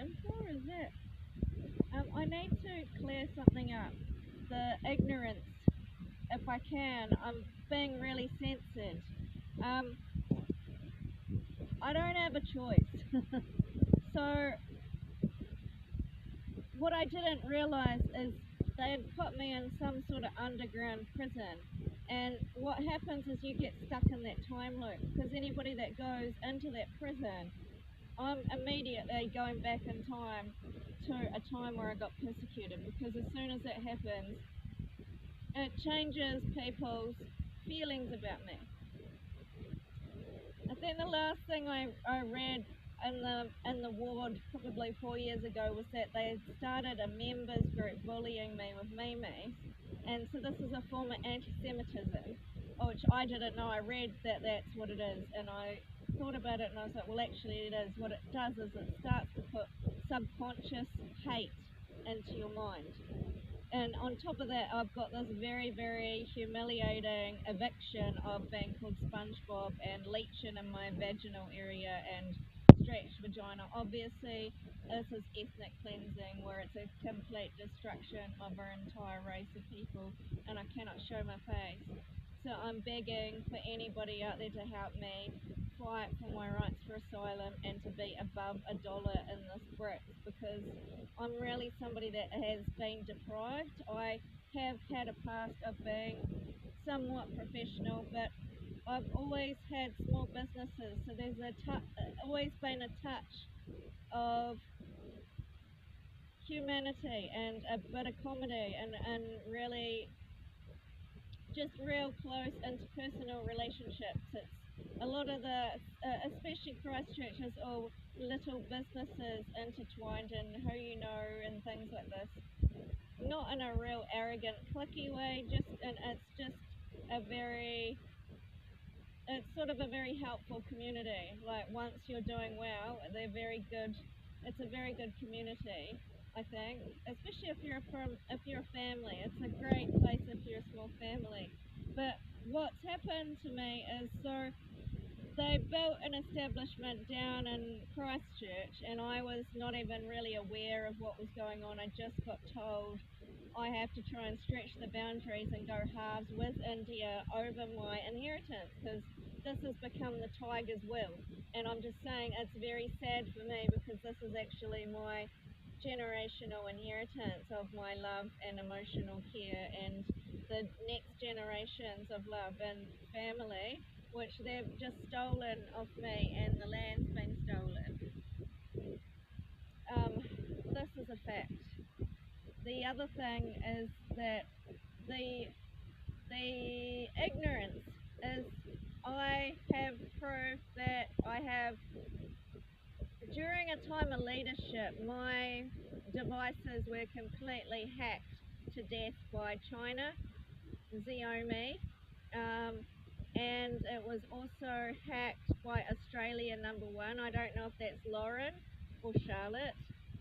in for is that I need to clear something up. The ignorance, if I can. I'm being really censored. Um, I don't have a choice. So what I didn't realise is they had put me in some sort of underground prison. And what happens is you get stuck in that time loop because anybody that goes into that prison, I'm immediately going back in time to a time where I got persecuted because as soon as that happens, it changes people's feelings about me. I think the last thing I read in the ward probably 4 years ago was that they had started a members group bullying me with memes, and so this is a form of anti-Semitism, which I didn't know. I read that that's what it is, and I thought about it, and I was like, well, actually, it is. What it does is it starts to put subconscious hate into your mind. And on top of that, I've got this very, very humiliating eviction of being called SpongeBob and leeching in my vaginal area and stretched vagina. Obviously, this is ethnic cleansing where it's a complete destruction of our entire race of people and I cannot show my face. So I'm begging for anybody out there to help me fight for my rights for asylum and to be above $1 in this brick because I'm really somebody that has been deprived. I have had a past of being somewhat professional, but I've always had small businesses, so there's always been a touch of humanity and a bit of comedy and really just real close interpersonal relationships. It's a lot of especially Christchurch is all little businesses intertwined in who you know and things like this. Not in a real arrogant, cliquey way, and it's just it's sort of a very helpful community. Like once you're doing well, they're very good. It's a very good community, I think, especially if you're a family. It's a great place if you're a small family. But what's happened to me is they built an establishment down in Christchurch, and I was not even really aware of what was going on. I just got told I have to try and stretch the boundaries and go halves with India over my inheritance because this has become the tiger's will. And I'm just saying it's very sad for me because this is actually my generational inheritance of my love and emotional care and the next generations of love and family, which they've just stolen off me and the land's been stolen. This is a fact. The other thing is that the ignorance is I have proof that I have, during a time of leadership, my devices were completely hacked to death by China, Xiaomi, and it was also hacked by Australia #1. I don't know if that's Lauren or Charlotte.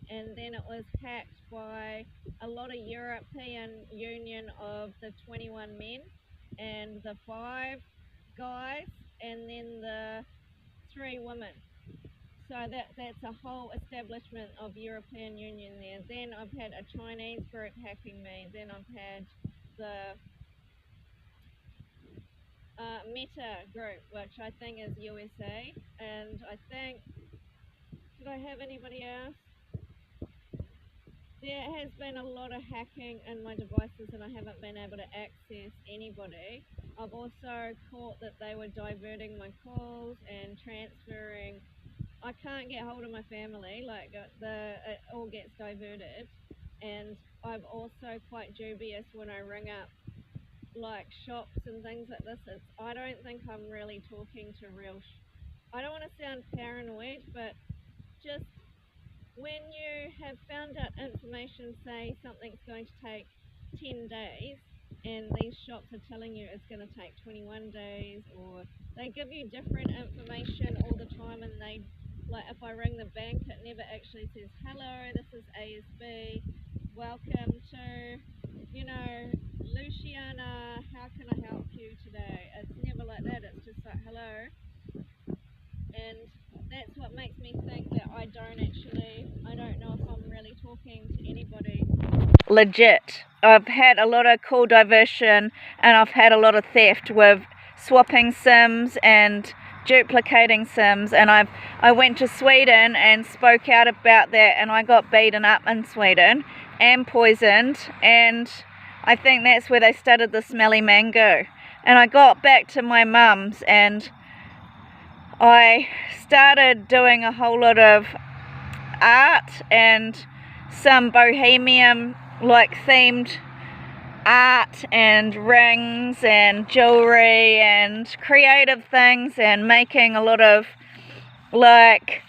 And then it was hacked by a lot of European Union of the 21 men and the 5 guys and then the 3 women. So that's a whole establishment of European Union there. Then I've had a Chinese group hacking me. Then I've had the Meta group, which I think is USA. And I think, did I have anybody else? There has been a lot of hacking in my devices and I haven't been able to access anybody. I've also caught that they were diverting my calls and transferring. I can't get hold of my family, like it all gets diverted. And I'm also quite dubious when I ring up like shops and things like this. I don't think I'm really talking to I don't want to sound paranoid, but just when you have found out information, say something's going to take 10 days, and these shops are telling you it's going to take 21 days, or they give you different information all the time, and like if I ring the bank, it never actually says, hello, this is ASB, welcome to, Luciana, how can I help you today? It's never like that, it's just like, hello. And that's what makes me think that I don't legit. I've had a lot of cool diversion, and I've had a lot of theft with swapping SIMs and duplicating SIMs, and I went to Sweden and spoke out about that, and I got beaten up in Sweden and poisoned, and I think that's where they started the smelly mango. And I got back to my mum's, and I started doing a whole lot of art and some bohemian like themed art and rings and jewelry and creative things, and making a lot of like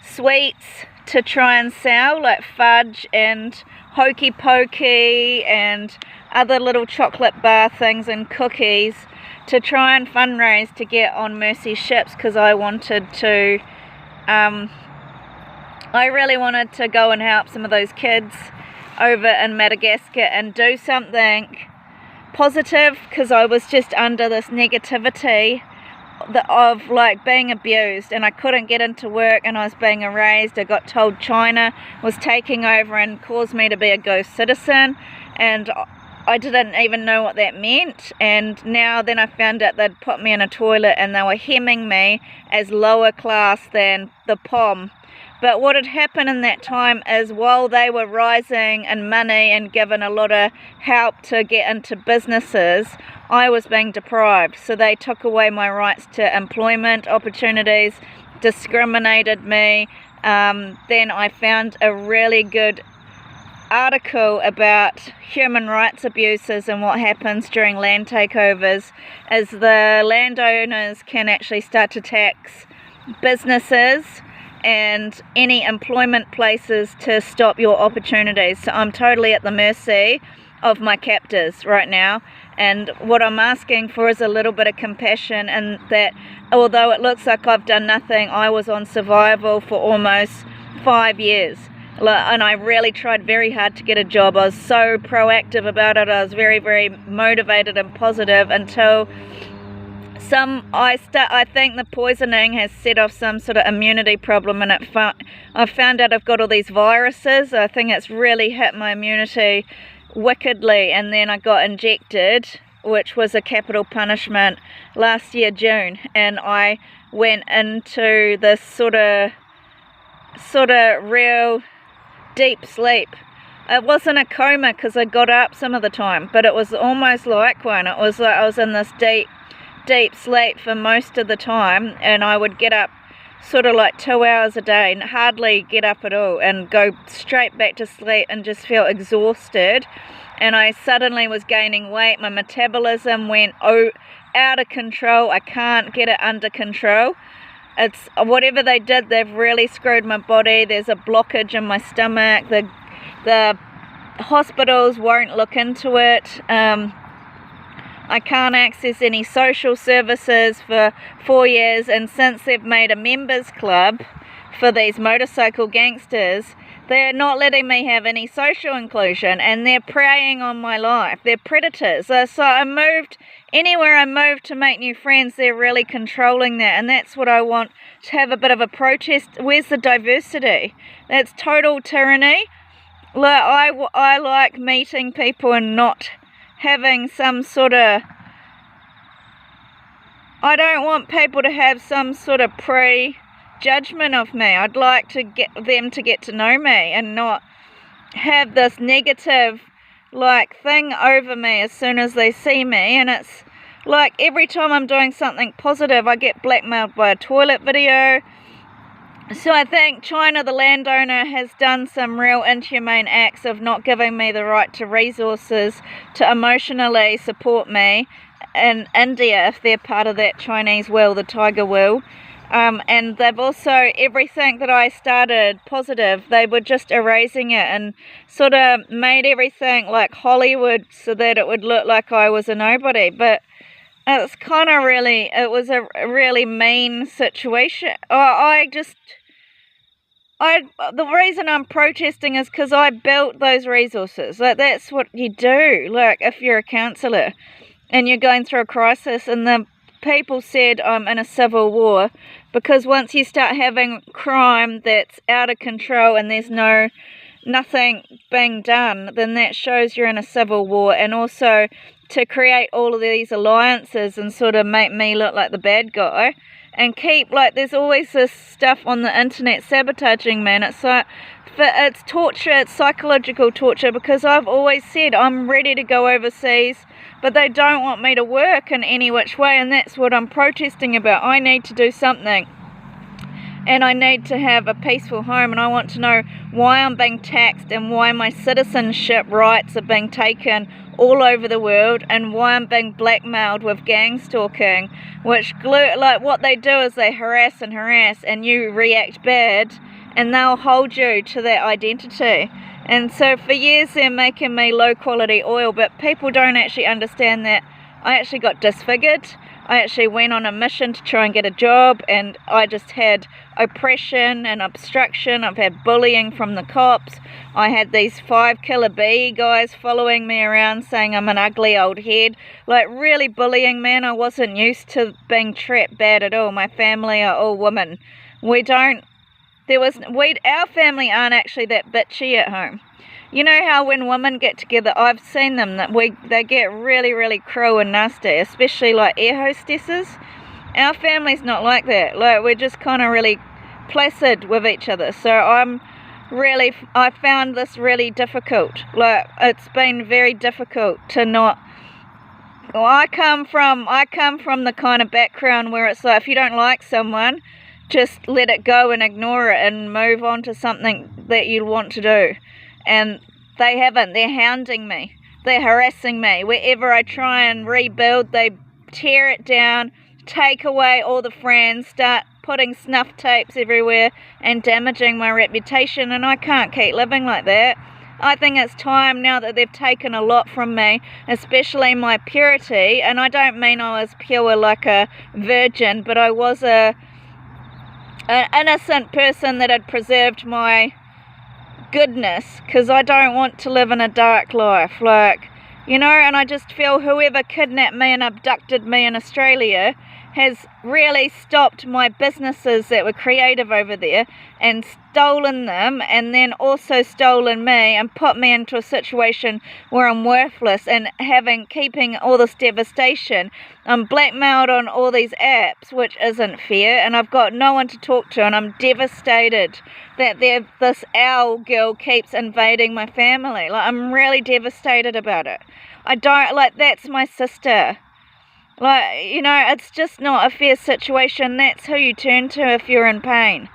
sweets to try and sell, like fudge and hokey pokey and other little chocolate bar things and cookies, to try and fundraise to get on Mercy ships, because I wanted to I really wanted to go and help some of those kids over in Madagascar and do something positive, because I was just under this negativity of like being abused, and I couldn't get into work, and I was being erased. I got told China was taking over and caused me to be a ghost citizen, and I didn't even know what that meant. And now then I found out they'd put me in a toilet and they were hemming me as lower class than the POM. But what had happened in that time is, while they were rising in money and given a lot of help to get into businesses, I was being deprived. So they took away my rights to employment opportunities, discriminated me. Then I found a really good article about human rights abuses and what happens during land takeovers, as the landowners can actually start to tax businesses and any employment places to stop your opportunities. So I'm totally at the mercy of my captors right now, and what I'm asking for is a little bit of compassion, and that although it looks like I've done nothing, I was on survival for almost 5 years, and I really tried very hard to get a job. I was so proactive about it. I was very, very motivated and positive until I think the poisoning has set off some sort of immunity problem, and I found out I've got all these viruses. I think it's really hit my immunity wickedly, and then I got injected, which was a capital punishment last year June, and I went into this sort of real deep sleep. It wasn't a coma because I got up some of the time, but it was almost like one. It was like I was in this deep sleep for most of the time, and I would get up sort of like 2 hours a day and hardly get up at all, and go straight back to sleep and just feel exhausted. And I suddenly was gaining weight. My metabolism went out of control. I can't get it under control. It's whatever they did, they've really screwed my body. There's a blockage in my stomach. The hospitals won't look into it. I can't access any social services for 4 years, and since they've made a members club for these motorcycle gangsters, they're not letting me have any social inclusion, and they're preying on my life. They're predators. So anywhere I move to make new friends, they're really controlling that, and that's what I want to have a bit of a protest. Where's the diversity? That's total tyranny. I like meeting people and not having some sort of, I don't want people to have some sort of pre-judgment of me. I'd like to get them to get to know me and not have this negative like thing over me as soon as they see me. And it's like every time I'm doing something positive, I get blackmailed by a toilet video. So I think China, the landowner, has done some real inhumane acts of not giving me the right to resources to emotionally support me in India, if they're part of that Chinese will, the tiger will. And they've also, everything that I started positive, they were just erasing it and sort of made everything like Hollywood so that it would look like I was a nobody. But it's kind of really, it was a really mean situation. The reason I'm protesting is because I built those resources. Like, that's what you do, like, if you're a counsellor and you're going through a crisis. And the people said I'm in a civil war, because once you start having crime that's out of control and there's no nothing being done, then that shows you're in a civil war. And also to create all of these alliances and sort of make me look like the bad guy and keep, like, there's always this stuff on the internet sabotaging me, and it's like, it's torture, it's psychological torture, because I've always said I'm ready to go overseas, but they don't want me to work in any which way, and that's what I'm protesting about. I need to do something, and I need to have a peaceful home, and I want to know why I'm being taxed and why my citizenship rights are being taken all over the world, and why I'm being blackmailed with gang stalking, which like what they do is they harass and you react bad, and they'll hold you to that identity. And so for years they're making me low quality oil, but people don't actually understand that I actually got disfigured. I actually went on a mission to try and get a job, and I just had oppression and obstruction. I've had bullying from the cops. I had these 5 killer BE guys following me around saying I'm an ugly old head, like really bullying me, and I wasn't used to being trapped bad at all. My family are all women. Our family aren't actually that bitchy at home. You know how when women get together, I've seen them, that they get really, really cruel and nasty, especially like air hostesses. Our family's not like that. Like, we're just kind of really placid with each other. So I found this really difficult. Like, it's been very difficult to not. Well, I come from the kind of background where it's like, if you don't like someone, just let it go and ignore it and move on to something that you want to do. And they haven't. They're hounding me. They're harassing me. Wherever I try and rebuild, they tear it down, take away all the friends, start putting snuff tapes everywhere and damaging my reputation, and I can't keep living like that. I think it's time now that they've taken a lot from me, especially my purity, and I don't mean I was pure like a virgin, but I was an innocent person that had preserved my goodness, because I don't want to live in a dark life, like, you know. And I just feel whoever kidnapped me and abducted me in Australia has really stopped my businesses that were creative over there and stolen them, and then also stolen me and put me into a situation where I'm worthless and keeping all this devastation. I'm blackmailed on all these apps, which isn't fair, and I've got no one to talk to, and I'm devastated that this owl girl keeps invading my family. Like, I'm really devastated about it. I don't, like, that's my sister. Like, you know, it's just not a fair situation. That's who you turn to if you're in pain.